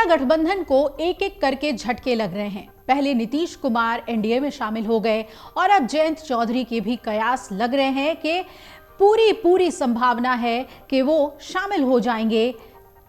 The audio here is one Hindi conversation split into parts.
इंडिया गठबंधन को एक एक करके झटके लग रहे हैं। पहले नीतीश कुमार एनडीए में शामिल हो गए और अब जयंत चौधरी के भी कयास लग रहे हैं कि पूरी संभावना है कि वो शामिल हो जाएंगे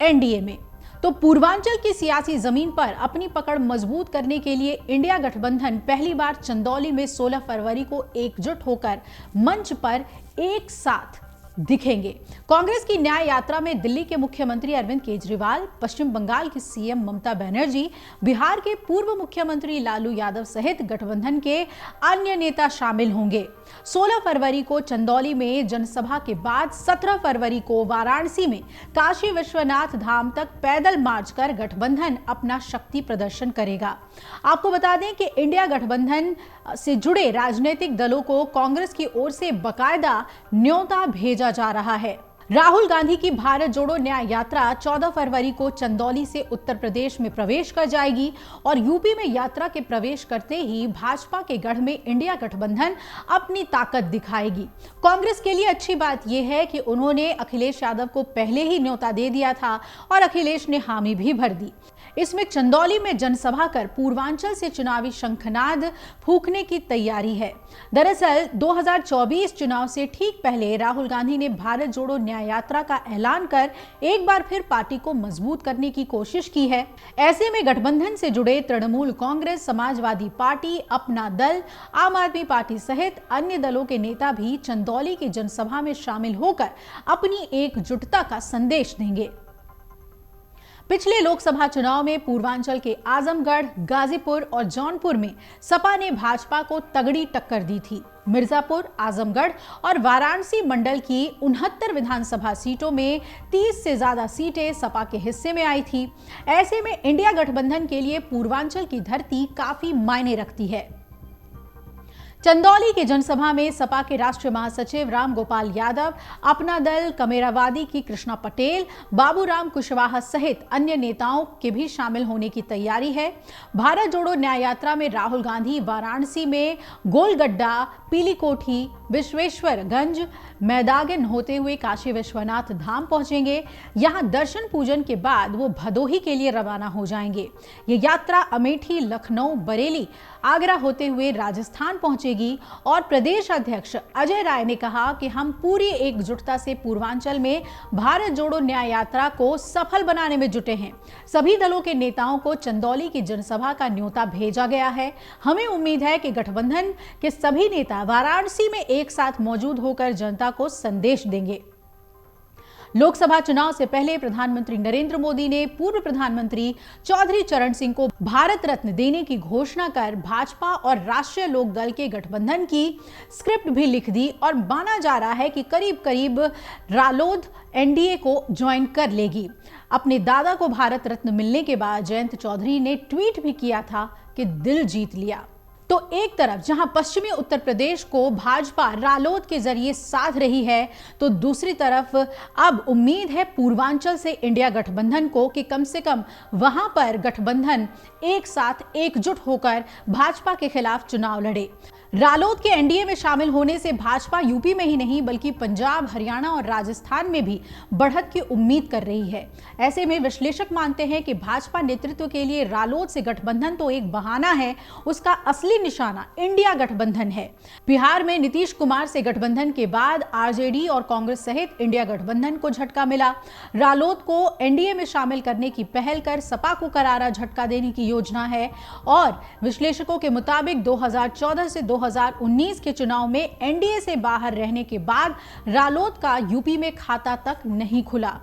एनडीए में। तो पूर्वांचल की सियासी जमीन पर अपनी पकड़ मजबूत करने के लिए इंडिया गठबंधन पहली बार चंदौली में 16 फरवरी को एकजुट होकर मंच पर एक साथ दिखेंगे। कांग्रेस की न्याय यात्रा में दिल्ली के मुख्यमंत्री अरविंद केजरीवाल, पश्चिम बंगाल की सीएम ममता बनर्जी, बिहार के पूर्व मुख्यमंत्री लालू यादव सहित गठबंधन के अन्य नेता शामिल होंगे। 16 फरवरी को चंदौली में जनसभा के बाद 17 फरवरी को वाराणसी में काशी विश्वनाथ धाम तक पैदल मार्च कर गठबंधन अपना शक्ति प्रदर्शन करेगा। आपको बता दें कि इंडिया गठबंधन से जुड़े राजनीतिक दलों को कांग्रेस की ओर से बकायदा न्योता भेजा जा रहा है। राहुल गांधी की भारत जोड़ो न्याय यात्रा 14 फरवरी को चंदौली से उत्तर प्रदेश में प्रवेश कर जाएगी और यूपी में यात्रा के प्रवेश करते ही भाजपा के गढ़ में इंडिया गठबंधन अपनी ताकत दिखाएगी। कांग्रेस के लिए अच्छी बात यह है कि उन्होंने अखिलेश यादव को पहले ही न्योता दे दिया था और अखिलेश ने हामी भी भर दी। इसमें चंदौली में जनसभा कर पूर्वांचल से चुनावी शंखनाद फूंकने की तैयारी है। दरअसल 2024 चुनाव से ठीक पहले राहुल गांधी ने भारत जोड़ो न्याय यात्रा का ऐलान कर एक बार फिर पार्टी को मजबूत करने की कोशिश की है। ऐसे में गठबंधन से जुड़े तृणमूल कांग्रेस, समाजवादी पार्टी, अपना दल, आम आदमी पार्टी सहित अन्य दलों के नेता भी चंदौली की जनसभा में शामिल होकर अपनी एकजुटता का संदेश देंगे। पिछले लोकसभा चुनाव में पूर्वांचल के आजमगढ़, गाजीपुर और जौनपुर में सपा ने भाजपा को तगड़ी टक्कर दी थी। मिर्जापुर, आजमगढ़ और वाराणसी मंडल की 69 विधानसभा सीटों में 30 से ज्यादा सीटें सपा के हिस्से में आई थी। ऐसे में इंडिया गठबंधन के लिए पूर्वांचल की धरती काफी मायने रखती है। चंदौली की जनसभा में सपा के राष्ट्रीय महासचिव राम गोपाल यादव, अपना दल कमेरावादी की कृष्णा पटेल, बाबूराम कुशवाहा सहित अन्य नेताओं के भी शामिल होने की तैयारी है। भारत जोड़ो न्याय यात्रा में राहुल गांधी वाराणसी में गोलगड्डा, पीलीकोठी, विश्वेश्वरगंज, मैदागन होते हुए काशी विश्वनाथ धाम पहुंचेंगे। यहां दर्शन पूजन के बाद वो भदोही के लिए रवाना हो जाएंगे। ये यात्रा अमेठी, लखनऊ, बरेली, आगरा होते हुए राजस्थान पहुंचेगी और प्रदेश अध्यक्ष अजय राय ने कहा कि हम पूरी एकजुटता से पूर्वांचल में भारत जोड़ो न्याय यात्रा को सफल बनाने में जुटे हैं। सभी दलों के नेताओं को चंदौली की जनसभा का न्योता भेजा गया है। हमें उम्मीद है कि गठबंधन के सभी नेता वाराणसी में एक साथ मौजूद होकर जनता को संदेश देंगे। लोकसभा चुनाव से पहले प्रधानमंत्री नरेंद्र मोदी ने पूर्व प्रधानमंत्री चौधरी चरण सिंह को भारत रत्न देने की घोषणा कर भाजपा और राष्ट्रीय लोक दल के गठबंधन की स्क्रिप्ट भी लिख दी और माना जा रहा है कि करीब रालोद एनडीए को ज्वाइन कर लेगी। अपने दादा को भारत रत्न मिलने के बाद जयंत चौधरी ने ट्वीट भी किया था कि दिल जीत लिया। तो एक तरफ जहां पश्चिमी उत्तर प्रदेश को भाजपा रालोद के जरिए साध रही है, तो दूसरी तरफ अब उम्मीद है पूर्वांचल से इंडिया गठबंधन को कि कम से कम वहां पर गठबंधन एक साथ एकजुट होकर भाजपा के खिलाफ चुनाव लड़े। रालोद के एनडीए में शामिल होने से भाजपा यूपी में ही नहीं बल्कि पंजाब, हरियाणा और राजस्थान में भी बढ़त की उम्मीद कर रही है। ऐसे में विश्लेषक मानते हैं कि भाजपा नेतृत्व के लिए रालोद से गठबंधन तो एक बहाना है, उसका असली निशाना इंडिया गठबंधन है। बिहार में नीतीश कुमार से गठबंधन के बाद आरजेडी और कांग्रेस सहित इंडिया गठबंधन को झटका मिला। रालोद को एनडीए में शामिल करने की पहल कर सपा को करारा झटका देने की योजना है और विश्लेषकों के मुताबिक 2014 से 2019 के चुनाव में एनडीए से बाहर रहने के बाद रालोद का यूपी में खाता तक नहीं खुला।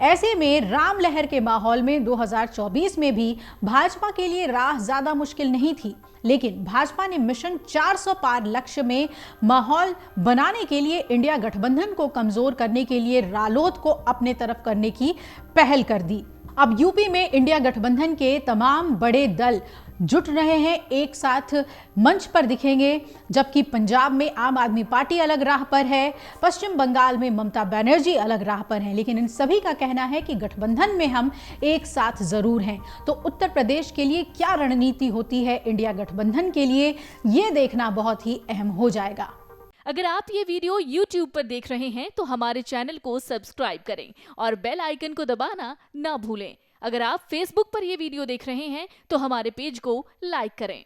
ऐसे में राम लहर के माहौल में 2024 में भी भाजपा के लिए राह ज्यादा मुश्किल नहीं थी, लेकिन भाजपा ने मिशन 400 पार लक्ष्य में माहौल बनाने के लिए इंडिया गठबंधन को कमजोर करने के लिए रालोद को अपने तरफ करने की पहल कर दी। अब यूपी में इंडिया गठबंधन के तमाम बड़े दल जुट रहे हैं, एक साथ मंच पर दिखेंगे, जबकि पंजाब में आम आदमी पार्टी अलग राह पर है, पश्चिम बंगाल में ममता बनर्जी अलग राह पर हैं, लेकिन इन सभी का कहना है कि गठबंधन में हम एक साथ जरूर हैं। तो उत्तर प्रदेश के लिए क्या रणनीति होती है इंडिया गठबंधन के लिए, ये देखना बहुत ही अहम हो जाएगा। अगर आप ये वीडियो YouTube पर देख रहे हैं तो हमारे चैनल को सब्सक्राइब करें और बेल आइकन को दबाना ना भूलें। अगर आप Facebook पर ये वीडियो देख रहे हैं तो हमारे पेज को लाइक करें।